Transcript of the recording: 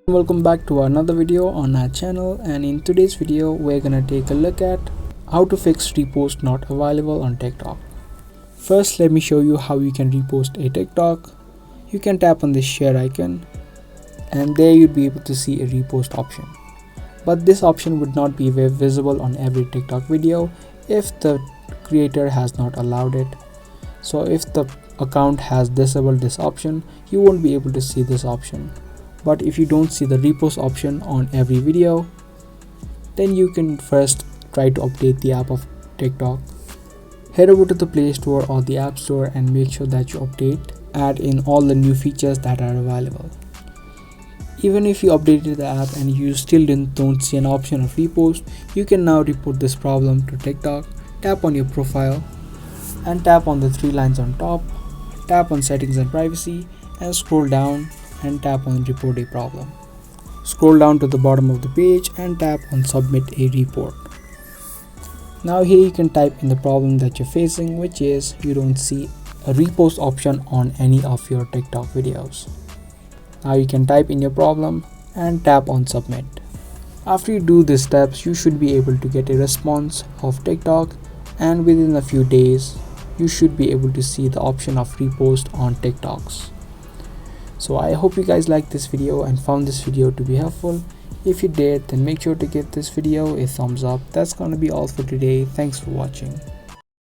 Welcome back to another video on our channel, and in today's video we're gonna take a look at how to fix repost not available on TikTok. First, let me show you how you can repost a TikTok. You can tap on this share icon and there you'd be able to see a repost option. But this option would not be visible on every TikTok video if the creator has not allowed it. So if the account has disabled this option, you won't be able to see this option. But if you don't see the repost option on every video, then you can first try to update the app of TikTok. Head over to the Play Store or the App Store and make sure that you add in all the new features that are available. Even if you updated the app and you still don't see an option of repost, you can now report this problem to TikTok. Tap on your profile and tap on the three lines on top, tap on settings and privacy, and scroll down and tap on report a problem. Scroll down to the bottom of the page and tap on submit a report. Now here you can type in the problem that you're facing, which is you don't see a repost option on any of your TikTok videos. Now you can type in your problem and tap on submit. After you do these steps, you should be able to get a response of TikTok, and within a few days you should be able to see the option of repost on TikToks. So I hope you guys liked this video and found this video to be helpful. If you did, then make sure to give this video a thumbs up. That's gonna be all for today. Thanks for watching.